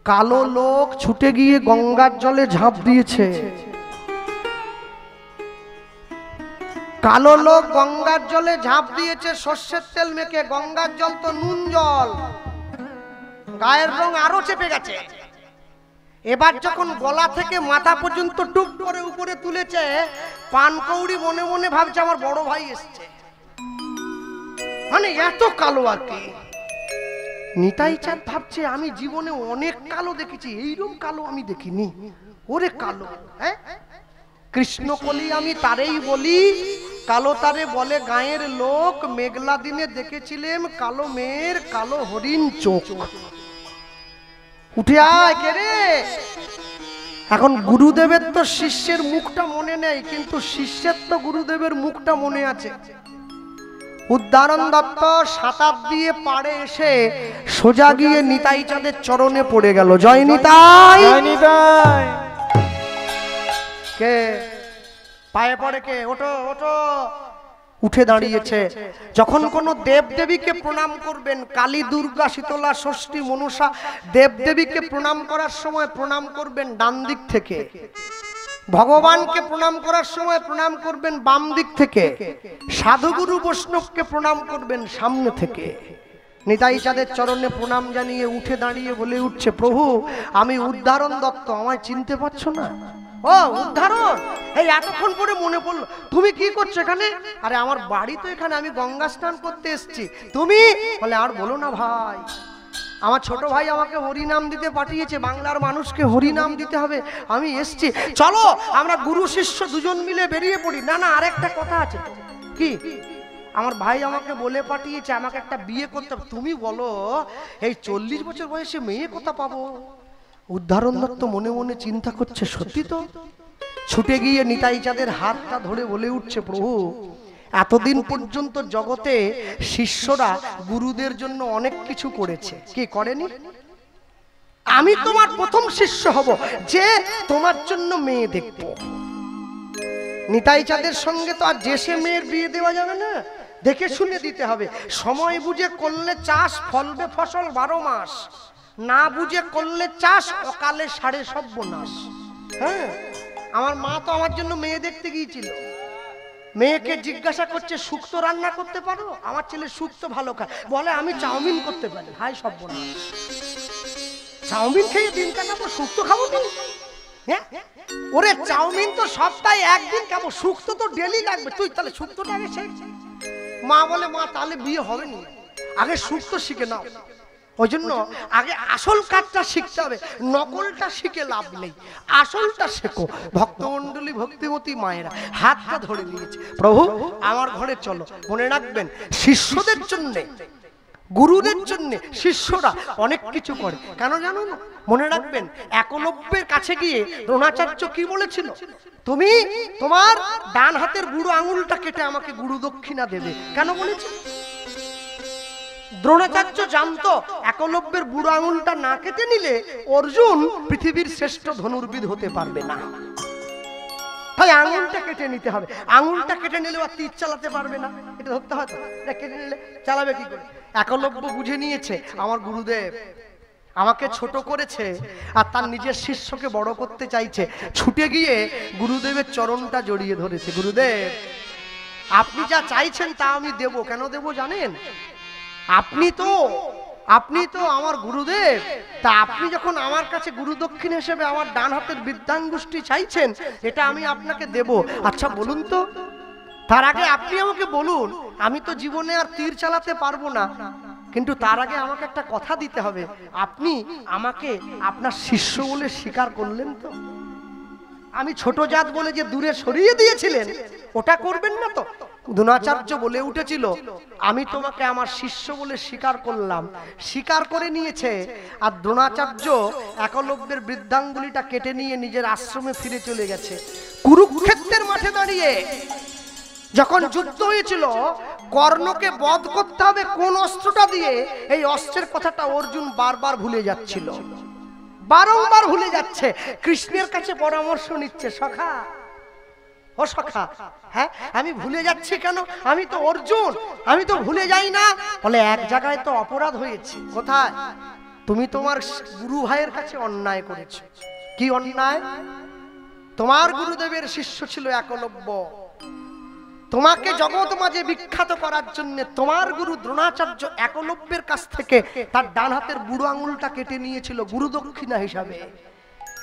কালো লোক ছুটে গিয়ে গঙ্গার জলে ঝাঁপ দিয়েছে। কালো লোক গঙ্গার জলে ঝাঁপ দিয়েছে সর্ষের তেল মেখে। গঙ্গার জল তো নুন জল, গায়ের রং আরো চেপে গেছে। এবার যখন গলা থেকে মাথা পর্যন্ত টুপ করে উপরে তুলেছে, পানকৌড়ি মনে মনে ভাবছে আমার বড় ভাই এসছে। মানে এত কালো আর কি। নিতাই চাঁদ ভাবছে আমি জীবনে অনেক কালো দেখেছি, এইরকম কালো আমি দেখিনি। ওরে কালো, হ্যাঁ কৃষ্ণকলি আমি তারেই বলি, কালো তারে বলে গায়ের লোক। মেঘলা দিনে দেখেছিলেন কালো মেয়ের কালো হরিণ চোখ। উঠে আয় কে রে। এখন গুরুদেবের তো শিষ্যের মুখটা মনে নেই, কিন্তু শিষ্যের তো গুরুদেবের মুখটা মনে আছে। উদ্ধারণ দত্ত সাঁতার দিয়ে পাড়ে এসে সোজা গিয়ে নিতাই চাঁদের চরণে পড়ে গেল। জয় নিতাই, জয় নিতাই। কে পায়ে পড়ে? কে? ওঠো ওঠো। উঠে দাঁড়িয়েছে। যখন কোনো দেবদেবীকে প্রণাম করবেন, কালী, দুর্গা, শীতলা, ষষ্ঠী, মনসা দেবদেবীকে প্রণাম করার সময় প্রণাম করবেন ডান দিক থেকে। ভগবানকে প্রণাম করার সময় প্রণাম করবেন বাম দিক থেকে। সাধুগুরু বৈষ্ণবকে প্রণাম করবেন সামনে থেকে। নিতাই চাঁদের চরণে প্রণাম জানিয়ে উঠে দাঁড়িয়ে বলে উঠছে, প্রভু আমি উদ্ধারণ দত্ত, আমায় চিনতে পারছো না? ও উদ্ধারণ, এই এতক্ষণ পরে মনে পড়লো। তুমি কি করছো এখানে? আরে আমার বাড়ি তো এখানে, আমি গঙ্গা স্নান করতে এসেছি। তুমি বলে আর বলো না ভাই, আমার ছোট ভাই আমাকে হরিনাম দিতে পাঠিয়েছে, বাংলার মানুষকে হরিনাম দিতে হবে, আমি এসছি, চলো আমরা গুরু শিষ্য দুজন মিলে বেরিয়ে পড়ি। না না, আরেকটা কথা আছে। কি? আমার ভাই আমাকে বলে পাঠিয়েছে আমাকে একটা বিয়ে করতে হবে। তুমি বলো এই 40 বছর বয়সে মেয়ে কোথা পাবো? উদ্ধারণ দত্ত মনে মনে চিন্তা করছে, সত্যি তো। ছুটে গিয়ে নিতাই চাঁদের হাতটা ধরে বলে উঠছে, প্রভু এতদিন পর্যন্ত জগতে শিষ্যরা গুরুদের জন্য অনেক কিছু করেছে, কি করেনি? আমি তোমার প্রথম শিষ্য হব যে তোমার জন্য মেয়ে দেখব। নিতাই চাঁদের সঙ্গে তো আর যে সে মেয়ের বিয়ে দেওয়া যাবে না, দেখে শুনে দিতে হবে। সময় বুঝে করলে চাষ, ফলবে ফসল 12 মাস। না বুঝে করলে চাষ, অকালে সাড়ে সর্বনাশ। হ্যাঁ, আমার মা তো আমার জন্য মেয়ে দেখতে গিয়েছিল। মেয়েকে জিজ্ঞাসা করছে শুক্তো রান্না করতে পারো? আমার ছেলে শুক্তো ভালো খায়, বলে আমি চাউমিন করতে পারি। হাই সর্বনাশ, চাউমিন খেয়ে দিন কাটাবো, শুক্তো খাবো তো? হ্যাঁ, ওরে চাউমিন তো সপ্তাহে একদিন খাবো, শুক্তো তো ডেলি লাগবে। তুই তাহলে শুক্তোটা আগে শেখ। মা বলে মা তাহলে বিয়ে হবে না, আগে শুক্তো শিখে নাও। ওই জন্য আগে আসল কাজটা শিখতে হবে, নকলটা শিখে লাভ নেই, আসলটা শেখো। ভক্তমণ্ডলী ভক্তিমতী মায়েরা হাতটা ধরে নিয়েছে, প্রভু আমার ঘরে চলো। মনে রাখবেন শিষ্যদের জন্য, গুরুদের জন্য শিষ্যরা অনেক কিছু করে। কেন জানো না? মনে রাখবেন একলব্যের কাছে গিয়ে দ্রোণাচার্য কি বলেছিল? তুমি তোমার ডান হাতের বুড়ো আঙুলটা কেটে আমাকে গুরু দক্ষিণা দেবে। কেন বলেছে? দ্রোণাচার্য জানতো একলব্যের বুড়ো আঙুলটা না কেটে নিলে অর্জুন পৃথিবীর শ্রেষ্ঠ ধনুর্বিদ হতে পারবে না। তাই আঙুলটা কেটে নিতে হবে। আঙুলটা কেটে নিলে আর তীর চালাতে পারবে না, এটা ধরতে হয় তো। এটা কেটে নিলে চালাবে কি করে? একলব্য বুঝে নিয়েছে আমার গুরুদেব আমাকে ছোট করেছে আর তার নিজের শিষ্যকে বড় করতে চাইছে। ছুটে গিয়ে গুরুদেবের চরণটা জড়িয়ে ধরেছে। গুরুদেব আপনি যা চাইছেন তা আমি দেব। কেন দেব জানেন? আপনি তো আমার গুরুদেব, তা আপনি যখন আমার কাছে গুরু দক্ষিণ হিসেবে আমার ডান হাতের বৃদ্ধাঙ্গুষ্টি চাইছেন, এটা আমি আপনাকে দেব। আচ্ছা বলুন তো, তার আগে আপনি আমাকে বলুন, আমি তো জীবনে আর তীর চালাতে পারবো না, কিন্তু তার আগে আমাকে একটা কথা দিতে হবে। আপনি আমাকে আপনার শিষ্য বলে স্বীকার করলেন তো? আমি ছোট জাত বলে যে দূরে সরিয়ে দিয়েছিলেন, ওটা করবেন না তো? দ্রোণাচার্য বলে উঠেছিল, আমি তোমাকে আমার শিষ্য বলে স্বীকার করলাম। স্বীকার করে নিয়েছে। আর দ্রোণাচার্য একলব্যের বৃদ্ধাঙ্গুলিটা কেটে নিয়ে নিজের আশ্রমে ফিরে চলে গেছে। কুরুক্ষেত্রের মাঠে দাঁড়িয়ে যখন যুদ্ধ হয়েছিল, কর্ণকে বধ করতে হবে কোন অস্ত্রটা দিয়ে, এই অস্ত্রের কথাটা অর্জুন বারবার ভুলে যাচ্ছিল, বারংবার ভুলে যাচ্ছে। কৃষ্ণের কাছে পরামর্শ নিচ্ছে, সখা ও সখা, হ্যাঁ আমি ভুলে যাচ্ছি কেন? আমি তো অর্জুন, আমি তো ভুলে যাই না। বলে এক জায়গায় তো অপরাধ হয়েছে। কোথায়? তুমি তোমার গুরু ভাইয়ের কাছে অন্যায় করেছো। কি অন্যায়? তোমার গুরুদেবের শিষ্য ছিল একলব্য। তোমাকে জগৎ মাঝে বিখ্যাত করার জন্য তোমার গুরু দ্রোণাচার্য একলব্যের কাছ থেকে তার ডান হাতের বুড়ো আঙুলটা কেটে নিয়েছিল গুরু দক্ষিণা হিসাবে।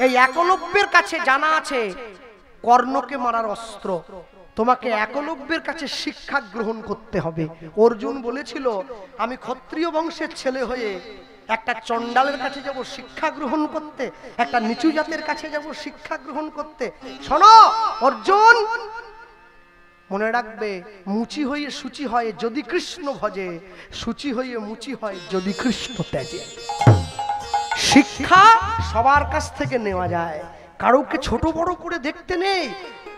এই একলব্যের কাছে জানা আছে কর্ণকে মারার অস্ত্র। তোমাকে একলব্যের কাছে শিক্ষা গ্রহণ করতে হবে। অর্জুন বলেছিল আমি ক্ষত্রিয় বংশের ছেলে হয়ে একটা চণ্ডালের কাছে যাব শিক্ষা গ্রহণ করতে, একটা নিচু জাতের কাছে যাব শিক্ষা গ্রহণ করতে। শোনো অর্জুন, মনে রাখবে মুচি হয়ে সূচি হয় যদি কৃষ্ণ ভজে, সূচি হয়ে মুচি হয় যদি কৃষ্ণ ত্যাজে। শিক্ষা সবার কাছ থেকে নেওয়া যায়, কারোকে ছোট বড় করে দেখতে নেই।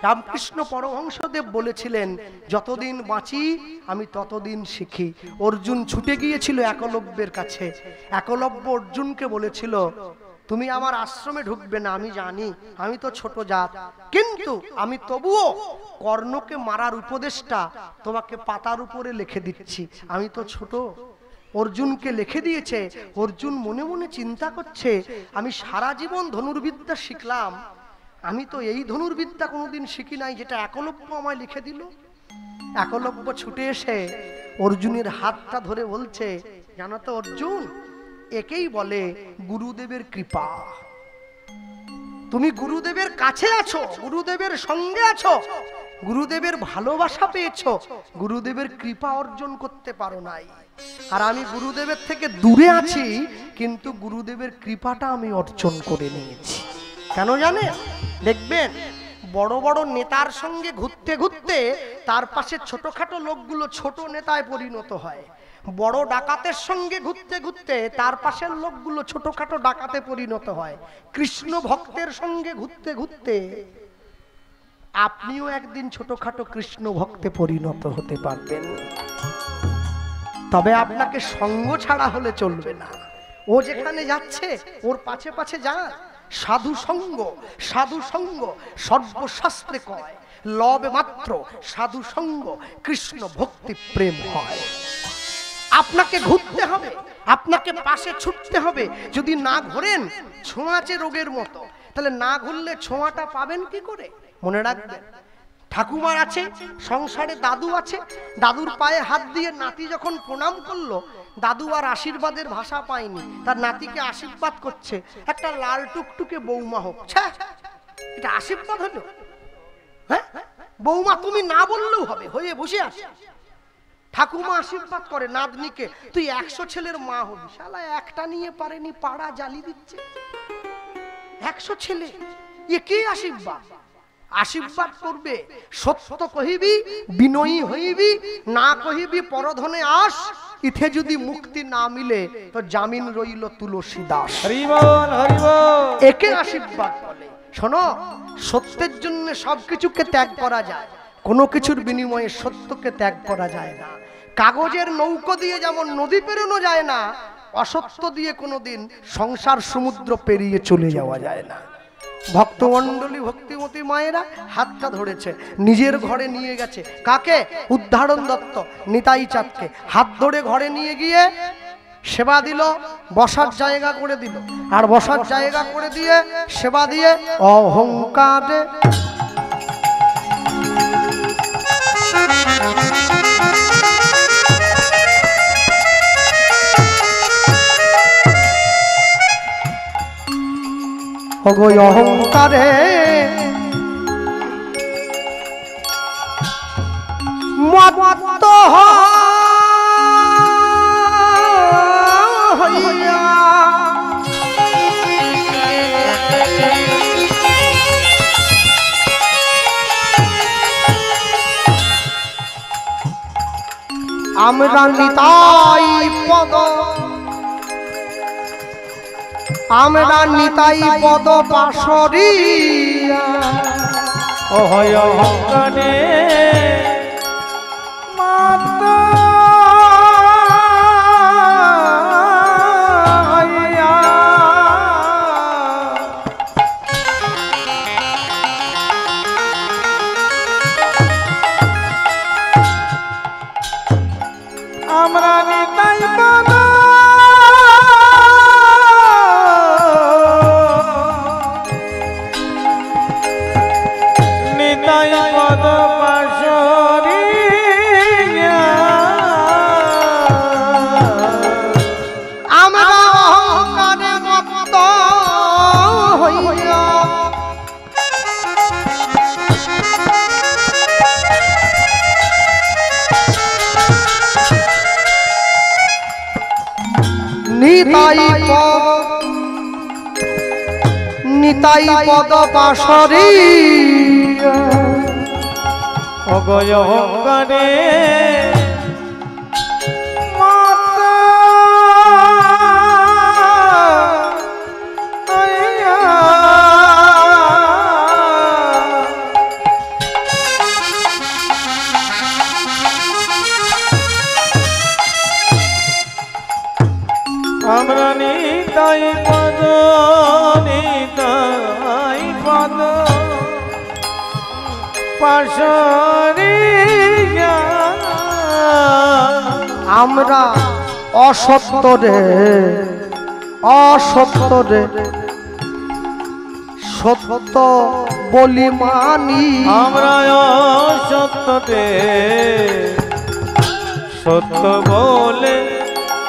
রামকৃষ্ণ পরমহংসদেব বলেছিলেন যতদিন বাঁচি আমি ততদিন শিখি। অর্জুন ছুটে গিয়েছিল একলব্যের কাছে। একলব্য অর্জুনকে বলেছিল তুমি আমার আশ্রমে ঢুকবে না, আমি জানি আমি তো ছোট জাত, কিন্তু আমি তবুও কর্ণকে মারার উপদেশটা তোমাকে পাতার উপরে লিখে দিচ্ছি। আমি তো ছোট। অর্জুনকে লিখে দিয়েছে। অর্জুন মনে মনে চিন্তা করছে আমি সারা জীবন ধনুর্বিদ্যা শিখলাম, আমি তো এই ধনুর্বিদ্যা কোনোদিন শিখি নাই যেটা একলব্য আমায় লিখে দিল। একলব্য ছুটে এসে অর্জুনের হাতটা ধরে বলছে জানো তো অর্জুন, একেই বলে গুরুদেবের কৃপা। তুমি গুরুদেবের কাছে আছো, গুরুদেবের সঙ্গে আছো, গুরুদেবের ভালোবাসা পেয়েছো, গুরুদেবের কৃপা অর্জন করতে পারো নাই। আর আমি গুরুদেবের থেকে দূরে আছি, কিন্তু গুরুদেবের কৃপাটা আমি অর্জন করে নিয়েছি। কেন জানে? দেখবেন বড় বড় নেতার সঙ্গে ঘুরতে ঘুরতে তার পাশে ছোটখাটো লোকগুলো ছোট নেতায় পরিণত হয়। বড় ডাকাতের সঙ্গে ঘুরতে ঘুরতে তার পাশের লোকগুলো ছোটখাটো ডাকাতে পরিণত হয়। কৃষ্ণ ভক্তের সঙ্গে ঘুরতে ঘুরতে আপনিও একদিন ছোটখাটো কৃষ্ণ ভক্তে পরিণত হতে পারবেন। তবে আপনাকে সঙ্গ ছাড়া হলে চলবে না। ও যেখানে যাচ্ছে ওর পাছে পাছে যান। সাধু সঙ্গ, সাধু সঙ্গ সর্বশাস্ত্রে কয়, লবে মাত্র সাধু সঙ্গ কৃষ্ণ ভক্তি প্রেম হয়। আপনাকে ঘুরতে হবে, আপনাকে পাশে ছুটতে হবে। যদি না ঘোরেন ছোঁয়াচে রোগের মতো, তাহলে না ঘুরলে ছোঁয়াটা পাবেন কি করে? মনে রাখবেন ঠাকুমার আছে সংসারে, দাদু আছে, দাদুর পায়ে হাত দিয়ে নাতি যখন প্রণাম করলো, দাদু আর আশীর্বাদের ভাষা পায়নি, তার নাতিকে আশীর্বাদ করছে একটা লাল টুকটুকে বৌমা হোক। এটা আশীর্বাদ হলো? হ্যাঁ, বৌমা তুমি না বললেও হবে, হয়ে বসে আছে। ঠাকুমা আশীর্বাদ করে নাতনিকে, তুই 100 ছেলের মা হবি। শালা একটা নিয়ে পারেনি, পাড়া জ্বালি দিচ্ছে। 100 ছেলে, এ কি আশীর্বাদ? আশীর্বাদ করবে সত্য কহিবি বিনয়ী হইবি, না কহিবি পরধনে আস, ইথে যদি মুক্তি না মিলে তো জামিন রইল তুলসী দাস। একে আশীর্বাদ বলে। শোনো, সত্যের জন্য সবকিছুকে ত্যাগ করা যায়, কোনো কিছুর বিনিময়ে সত্যকে ত্যাগ করা যায় না। কাগজের নৌকো দিয়ে যেমন নদী পেরোনো যায় না, অসত্য দিয়ে কোনোদিন সংসার সমুদ্র পেরিয়ে চলে যাওয়া যায় না। ভক্তমণ্ডলী ভক্তিমতী মায়েরা হাতটা ধরেছে, নিজের ঘরে নিয়ে গেছে। কাকে? উদ্ধারণ দত্ত নিতাই চাঁদকে হাত ধরে ঘরে নিয়ে গিয়ে সেবা দিল, বসার জায়গা করে দিল। আর বসার জায়গা করে দিয়ে সেবা দিয়ে অহংকারে অহংকারে মত্ত হইয়া আমরা নিতাই পদ, আমরা নিতাই পদ পাশরিয়া অহংকারে মত্ত হইয়া আমরা নিতাই পদ নিতাই পদ পাশরি অগয় অহংকারে আমরা নিতাই পদ পাশরি আমরা অসত্য রে অসত্য রে সত্য বলি মানি আমরা অসত্য রে সত্য বলে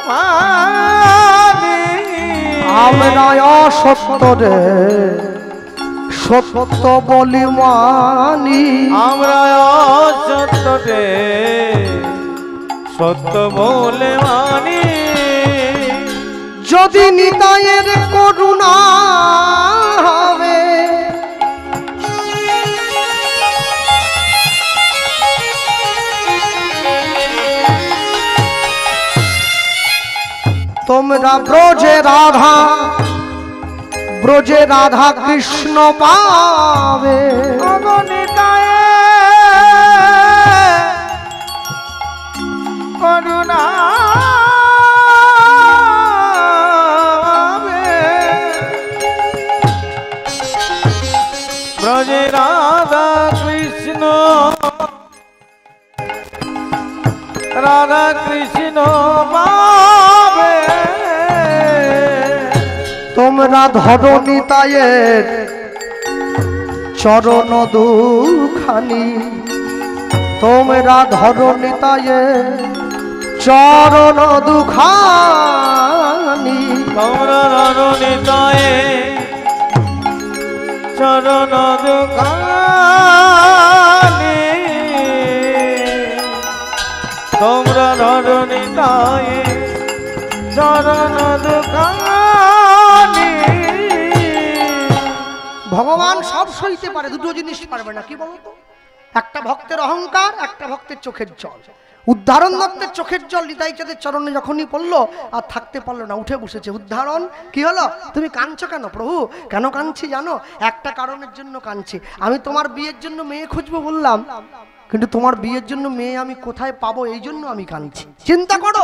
মানি আমরা অসত্য রে সত্য বলি মানি আমরা অসত্য রে সত্য বলে মানি যদি নিতাইয়ের করুণা হবে তোমরা ব্রজে রাধা কৃষ্ণ পাবে করুণা ব্রজে রাধা কৃষ্ণ পাবে তোমরা ধরো নিতাইয়ের চরণ দুখানি তোমরা ধরো নিতাইয়ের চরণ দুখানি তোমরা ধরো নিতাইয়ের চরণ দুখানি তোমরা ধরো নিতাইয়ের চরণ দুখানি ভগবান সব সইতে পারে, দুটো জিনিস পারবে না, কি বলতো? একটা ভক্তের অহংকার, একটা ভক্তের চোখের জল। উদ্ধারণ দত্তের চোখের জল নিতাই চাঁদের চরণে যখনই পড়লো আর থাকতে পারলো না, উঠে বসেছে। উদ্ধারণ কি হলো? তুমি কাঁদছো কেন প্রভু? কেন কাঁদছি জানো? একটা কারণের জন্য কাঁদছি। আমি তোমার বিয়ের জন্য মেয়ে খুঁজবো বললাম, কিন্তু তোমার বিয়ের জন্য মেয়ে আমি কোথায় পাবো, এই জন্য আমি কাঁদছি। চিন্তা করো,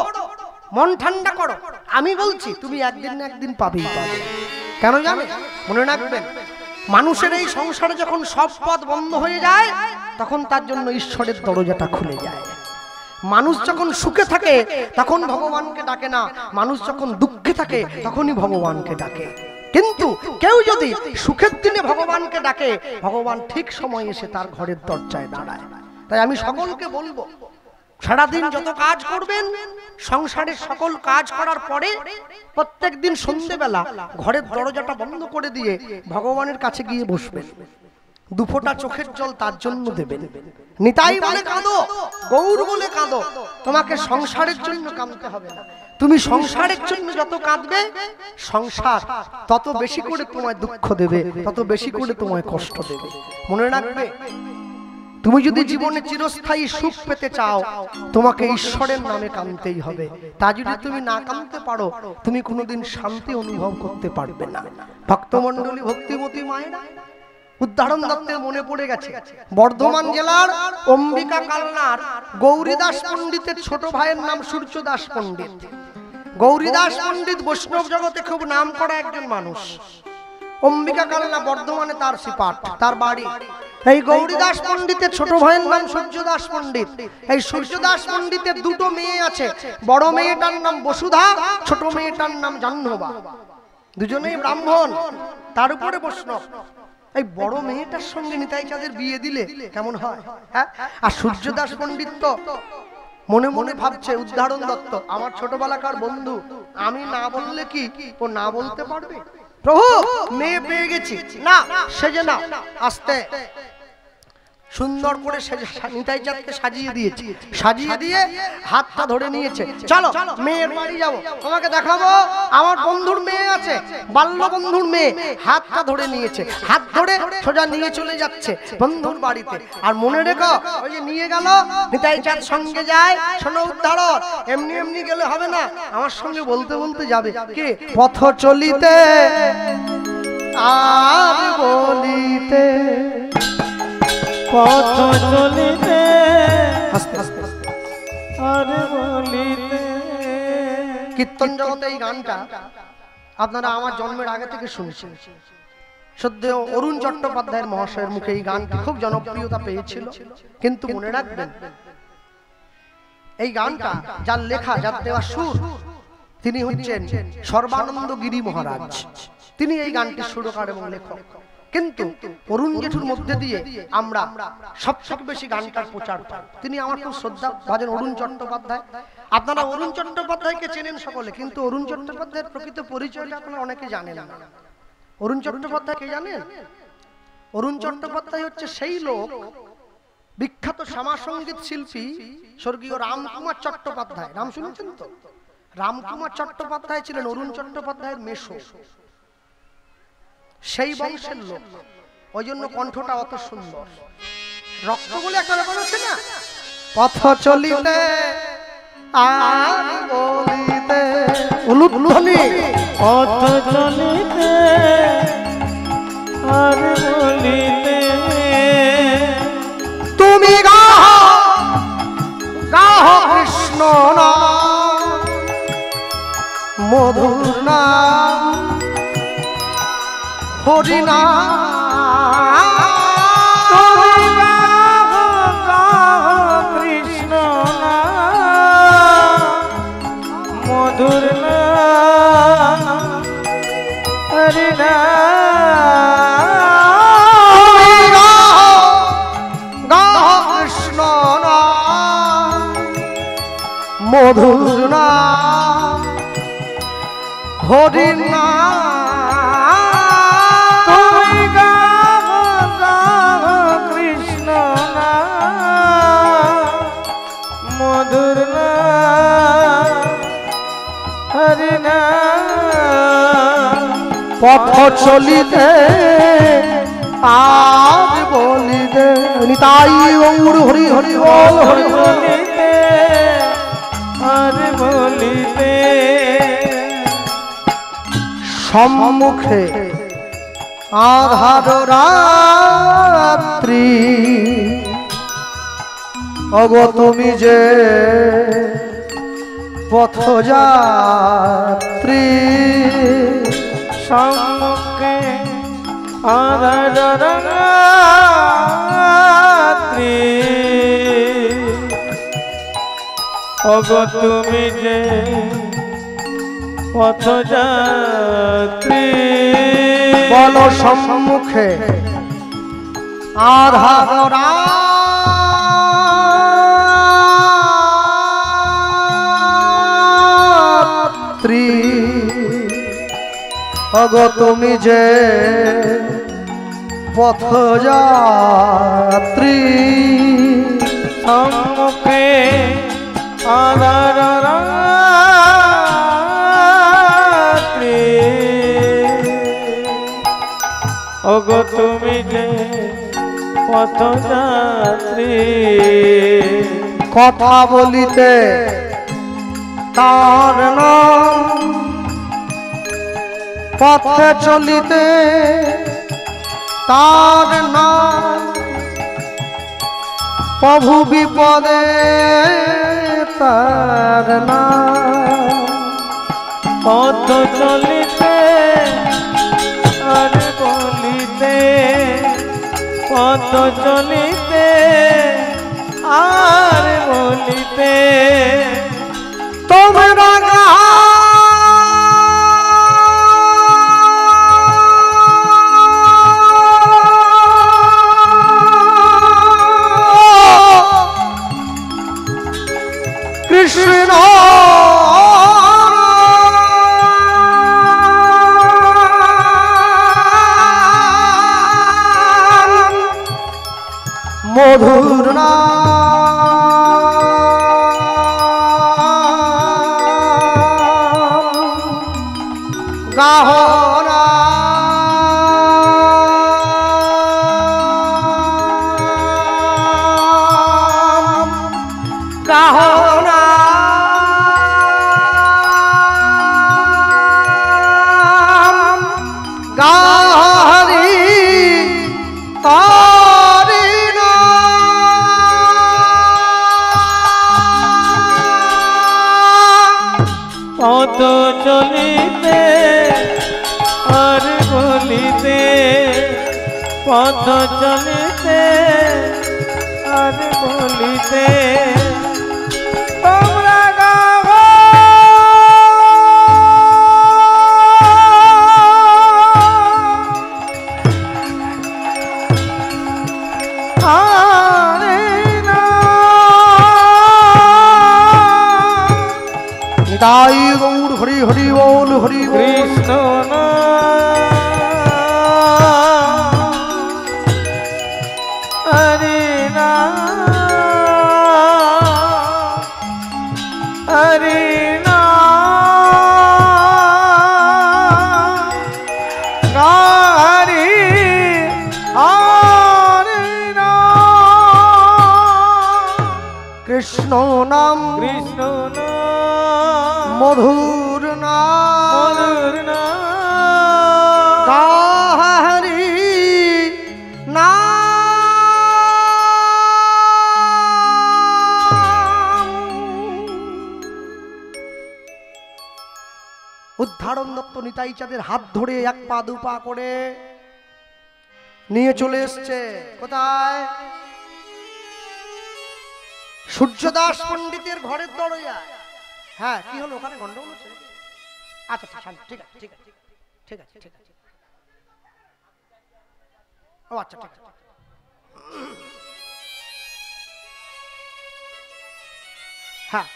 মন ঠান্ডা করো। আমি বলছি তুমি একদিন না একদিন পাবেই পাবে। কেন জানো? মনে রাখবেন, মানুষের এই সংসারে যখন সব পথ বন্ধ হয়ে যায় তখন তার জন্য ঈশ্বরের দরজাটা খুলে যায়। মানুষ যখন সুখে থাকে তখন ভগবানকে ডাকে না, মানুষ যখন দুঃখে থাকে তখনই ভগবানকে ডাকে। কিন্তু কেউ যদি সুখের দিনে ভগবানকে ডাকে, ভগবান ঠিক সময় এসে তার ঘরের দরজায় দাঁড়ায়। তাই আমি সকলকে বলবো, সারাদিন যত কাজ করবেন, সংসারের সকল কাজ করার পরে প্রত্যেক দিন সন্ধ্যেবেলা ঘরের দরজাটা বন্ধ করে দিয়ে ভগবানের কাছে গিয়ে বসবেন। দুফোঁটা চোখের জল তার জন্য দেবেন। নিতাই বলে কাঁদো, গৌর বলে কাঁদো, তোমাকে সংসারের জন্য কাঁদতে হবে না। তুমি সংসারের জন্য যত কাঁদবে, সংসার তত বেশি করে তোমায় দুঃখ দেবে, তত বেশি করে তোমায় কষ্ট দেবে। মনে রাখবে, তুমি যদি জীবনে চিরস্থায়ী সুখ পেতে চাও, তোমাকে ঈশ্বরের নামে কাঁদতেই হবে। তা যদি তুমি না কাঁদতে পারো, তুমি কোনোদিন শান্তি অনুভব করতে পারবে না। ভক্তমণ্ডলী, ভক্তিমতী মায়েরা, উদ্ধারণ দত্তের মনে পড়ে গেছে বর্ধমান জেলার অম্বিকা কালনার গৌরীদাস পণ্ডিতের ছোট ভাইয়ের নাম সূর্যদাস পণ্ডিত। গৌরীদাস পণ্ডিত বৈষ্ণব জগতে খুব নাম করা একজন মানুষ। অম্বিকা কালনা বর্ধমানে তার সিপাট, তার বাড়ি। এই গৌরীদাস পণ্ডিতের ছোট ভাইয়ের নাম সূর্যদাস পণ্ডিত। এই সূর্যদাস পণ্ডিতের দুটো মেয়ে আছে, বড় মেয়েটার নাম বসুধা, ছোট মেয়েটার নাম জাহ্নবা। দুজনেই ব্রাহ্মণ, তার উপরে বৈষ্ণব। এই বড় মেয়েটার সঙ্গে নিতাই চাঁদের বিয়ে দিলে কেমন হয়? হ্যাঁ, আর সূর্যদাস পণ্ডিত তো মনে মনে ভাবছে, উদ্ধারণ দত্ত আমার ছোটবেলাকার বন্ধু, আমি না বললে কি ও না বলতে পারবে? প্রভু মেয়ে পেয়ে গেছি, না সেজে না। আস্তে সুন্দর করে নিতাই চাঁদকে সাজিয়ে দিয়েছে, সাজিয়ে দিয়ে হাতটা ধরে নিয়েছে। চলো মেয়ের বাড়ি যাবো, তোমাকে দেখাবো আমার বন্ধুর মেয়ে আছে, বাল্য বন্ধুর মেয়ে। হাতটা ধরে নিয়েছে, হাত ধরে সোজা নিয়ে চলে যাচ্ছে বন্ধুর বাড়িতে। আর মনে রেখো, ওই যে নিয়ে গেল নিতাই চাঁদ সঙ্গে যায়, শোনো উদ্ধারক, এমনি এমনি গেলে হবে না, আমার সঙ্গে বলতে বলতে যাবে। কে? পথ চলিতে আর বলিতে, পথ চলিতে আস্তে আস্তে আর বলিতে। কীর্তন জগতে এই গানটা আপনারা আমার জন্মের আগে থেকে শুনছেন। সদ্য অরুণ চট্টোপাধ্যায়ের মহাশয়ের মুখে এই গানটি খুব জনপ্রিয়তা পেয়েছিল। কিন্তু মনে রাখবেন, এই গানটা যার লেখা, যার দেওয়া সুর, তিনি হচ্ছেন সর্বানন্দ গিরি মহারাজ। তিনি এই গানটির সুরকার এবং লেখক। কিন্তু অরুণ জেঠুর মধ্যে দিয়ে আমরা সবথেকে বেশি গানটার প্রচার পাই। তিনি আমার খুব শ্রদ্ধা ভাজন অরুণ চট্টোপাধ্যায়। আপনারা অরুণ চট্টোপাধ্যায়কে চেনেন সকলে, কিন্তু অরুণ চট্টোপাধ্যায়ের প্রকৃত পরিচয়টা আপনারা অনেকে জানেন না। অরুণ চট্টোপাধ্যায় কে জানেন? অরুণ চট্টোপাধ্যায় হচ্ছে সেই লোক, বিখ্যাত শ্যামাসঙ্গীত শিল্পী স্বর্গীয় রামকুমার চট্টোপাধ্যায়। নাম শুনেছেন তো? রামকুমার চট্টোপাধ্যায় ছিলেন অরুণ চট্টোপাধ্যায়ের মেশো, সেই বংশের লোক। ওই জন্য কণ্ঠটা অত সুন্দর। রক্ত বলে একটা ব্যাপার আছে না? পথ চলিতে আর বলিতে, উলুধ্বনি, পথ চলিতে আর বলিতে। তুমি গাহ গাহ কৃষ্ণ নাম, মধুর নাম, হরি নাম। তুমি গাহ গাহ কৃষ্ণ নাম, মধুর নাম, হরি নাম। তুমি গাহ গাহ কৃষ্ণ নাম, মধুর নাম, হরি নাম। তুমি গাহ গাহ কৃষ্ণ নাম, মধুর নাম, হরি নাম। পথ চলিতে আর বলিতে, নিতাই গৌর হরি হরি বল, হরি বল। বলিতে আর বলিতে। সম্মুখে আধার রাত্রি, অগো তুমি যে পথযাত্রী। সম্মুখে আধার রাত্রি, ওগো তুমি যে পথযাত্রী। বলো সম্মুখে আধার রাত্রি, অগো তুমি যে পথযাত্রী। সম্মুখে আধার রাত্রি, ওগো তুমি যে পথযাত্রী। কথা বলিতে তার নাম, পথে চলিতে তার নাম, প্রভু বিপদে তার নাম। পথ চলিতে আর বলিতে, পথ চলিতে আর বলিতে। তোমরা কৃষ্ণ মধুর নাম গাহনা গাহনা গাহরি তারি পদ চলিতে আর বলিতে পদ চলিতে আর বলিতে তোমরা গাও হরে তাই গৌর হরি হরি বল হরি কৃষ্ণ হরে হরে কৃষ্ণ নাম কৃষ্ণ মধুর নাম মধুর নাম হরি নাম উদ্ধারণ দত্ত নিতাই চাঁদের হাত ধরে এক পা দু পা করে নিয়ে চলে এসছে কোথায়? সূর্যদাস পণ্ডিতের ঘরের দরজায়। হ্যাঁ, কি হলো ওখানে গন্ডগোল হচ্ছে? আচ্ছা ঠিক আছে ঠিক আছে ঠিক আছে ঠিক আছে ও আচ্ছা ঠিক আছে। হ্যাঁ,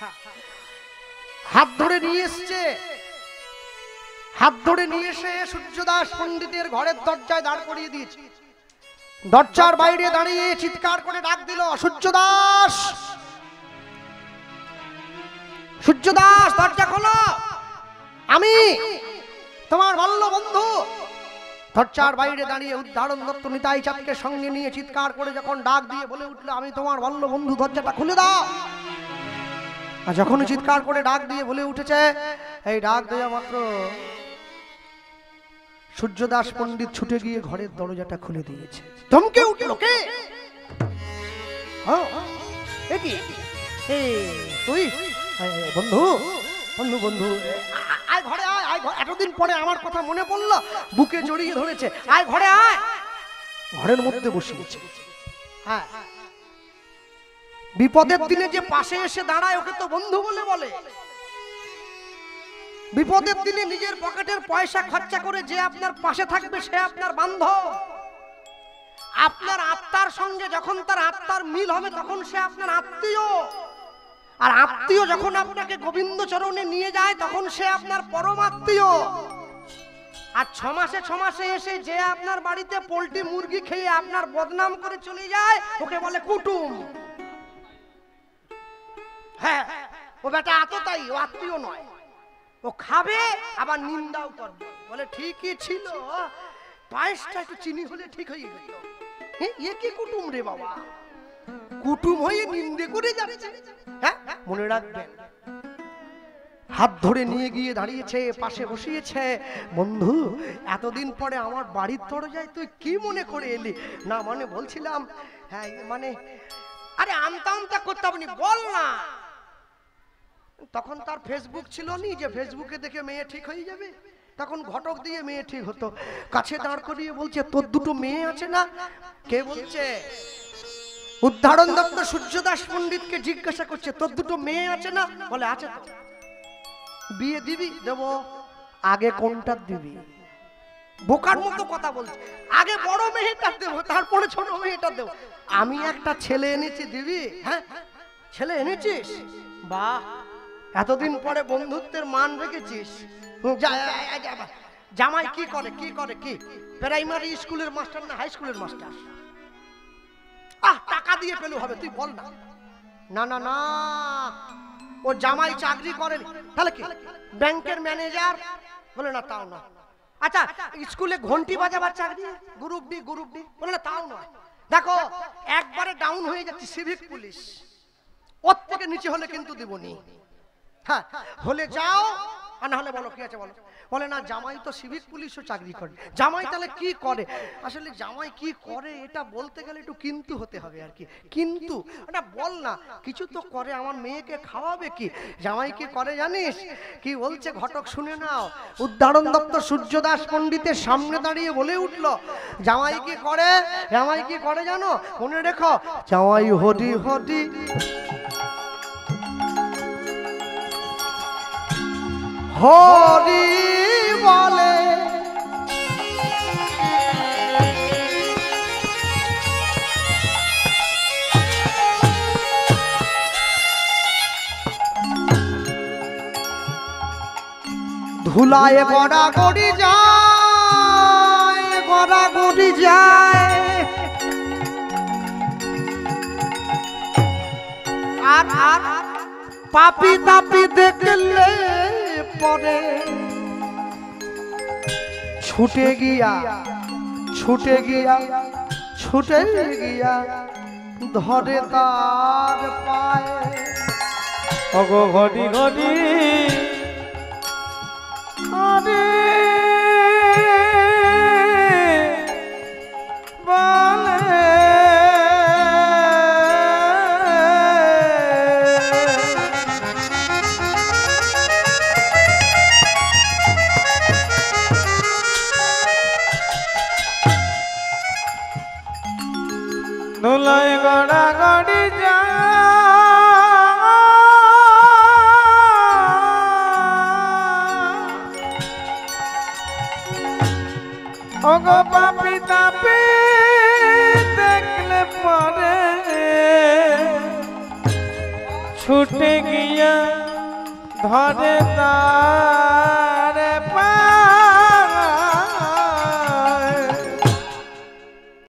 হাত ধরে নিয়ে এসছে, হাত ধরে নিয়ে এসে সূর্যদাস পণ্ডিতের ঘরের দরজায় দাঁড় করিয়ে দিয়েছে। দরজার বাইরে দাঁড়িয়ে চিৎকার করে ডাক দিল, সূর্যদাস, সূর্যদাস দরজা খোলো, আমি তোমার বাল্য বন্ধু। দরজার বাইরে দাঁড়িয়ে উদ্ধারণ দত্ত নিতাই চাঁদকে সঙ্গে নিয়ে চিৎকার করে যখন ডাক দিয়ে বলে উঠলো, আমি তোমার বাল্য বন্ধু, দরজাটা খুলে দাও। আর যখন চিৎকার করে ডাক দিয়ে বলে উঠেছে, এই ডাক দেওয়া মাত্র সূর্যদাস পণ্ডিত ছুটে গিয়ে ঘরের দরজাটা খুলে দিয়েছে। ধমকে উঠলো, কে? তুই বন্ধু বন্ধু বন্ধু আয় ঘরে আয়, আয় এতদিন পরে আমার কথা মনে পড়লো, বুকে জড়িয়ে ধরেছে, আয় ঘরে আয়। ঘরের মধ্যে বসিয়েছে। হ্যাঁ, বিপদের দিনে যে পাশে এসে দাঁড়ায় ওকে তো বন্ধু বলে বলে। বিপদের দিনে নিজের পকেটের পয়সা খরচা করে যে আপনার পাশে থাকবে সে আপনার বান্ধব। আপনার আত্মার সঙ্গে যখন তার আত্মার মিল হবে তখন সে আপনার আত্মীয়। আর আত্মীয় যখন আপনাকে গোবিন্দ চরণে নিয়ে যায় তখন সে আপনার পরম আত্মীয়। আর 6 মাসে এসে যে আপনার বাড়িতে পোল্ট্রি মুরগি খেয়ে আপনার বদনাম করে চলে যায় ওকে বলে কুটুম। হ্যাঁ, ও বেটা আততাই, ও আত্মীয় নয়। ও খাবে আবার নিন্দাও করবে, বলে ঠিকই ছিল, পায়েসটা একটু চিনি হলে ঠিক হয়ে গেল। এ কি কুটুম রে বাবা, কুটুম হয়ে নিন্দে করে যাচ্ছে। হ্যাঁ, মনে রাখবেন। হাত ধরে নিয়ে গিয়ে দাঁড়িয়েছে, পাশে বসিয়েছে। বন্ধু, এতদিন পরে আমার বাড়ির দরজায় তুই কি মনে করে এলি? না মানে বলছিলাম, হ্যাঁ মানে আরে আমতা আমতা করতাম নি, বল না। তখন তার ফেসবুক ছিল নি যে ফেসবুকে দেখে মেয়ে ঠিক হয়ে যাবে। তখন ঘটক দিয়ে মেয়ে ঠিক হতো। কাছে দাঁড় করিয়ে বলছে, তোর দুটো মেয়ে আছে না? কে বলছে? উদ্ধারণ দত্ত সূর্যদাস পণ্ডিতকে জিজ্ঞাসা করছে, তোর দুটো মেয়ে আছে না? বলে আছে তো। বিয়ে দিবি? দেব। আগে কোনটা দিবি? বোকার মতো কথা বলছে, আগে বড় মেয়েটা দেব, তারপরে ছোট মেয়েটা দেব। আমি একটা ছেলে এনেছি, দিবি? হ্যাঁ, ছেলে এনেছিস? বাহ, এতদিন পরে বন্ধুত্বের মান রেখেছিস। জামাই কি করে? কি করে? কি প্রাইমারি স্কুলের মাস্টার না হাই স্কুলের মাস্টার? টাকা দিয়ে পেলে হবে, তুই বল না। না না না, ও জামাই চাকরি করেন, তাহলে কি ব্যাংকের ম্যানেজার? বলে না তাও না। আচ্ছা স্কুলে ঘন্টি বাজাবার চাকরি, গ্রুপ ডি, গ্রুপ ডি? বলে না তাও নয়। দেখো একবারে ডাউন হয়ে যাচ্ছে সিভিক পুলিশ, ওর থেকে নিচে হলে কিন্তু দিবনি। হ্যাঁ হলে যাও, আর না হলে বলো কি আছে বলো। বলে না জামাই তো সিভিক পুলিশও চাকরি করে। জামাই তাহলে কি করে? আসলে জামাই কি করে এটা বলতে গেলে একটু কিন্তু হতে হবে আর কি। কিন্তু এটা বল না, কিছু তো করে, আমার মেয়েকে খাওয়াবে কি? জামাই কি করে জানিস? কি বলছে ঘটক শুনে নাও। উদ্ধারণ দত্ত সূর্যদাস পণ্ডিতের সামনে দাঁড়িয়ে বলে উঠলো, জামাই কি করে? জামাই কি করে জানো? মনে রেখো, জামাই হরি হরি হরি বলে, ধুলায় গড়াগড়ি যায়, গড়াগড়ি যায়, আর আর পাপি তাপি দেখলে পরে ছুটে গিয়া, ছুটে গিয়া, ছুটে গিয়া ধরে তার পায়ে। ওগো ঘড়ি ঘড়ি আরে বলে, ধুলায় গড়াগড়ি যায়, ওগো পাপি তাপি দেখলে পরে ছুটে গিয়া ধরে তার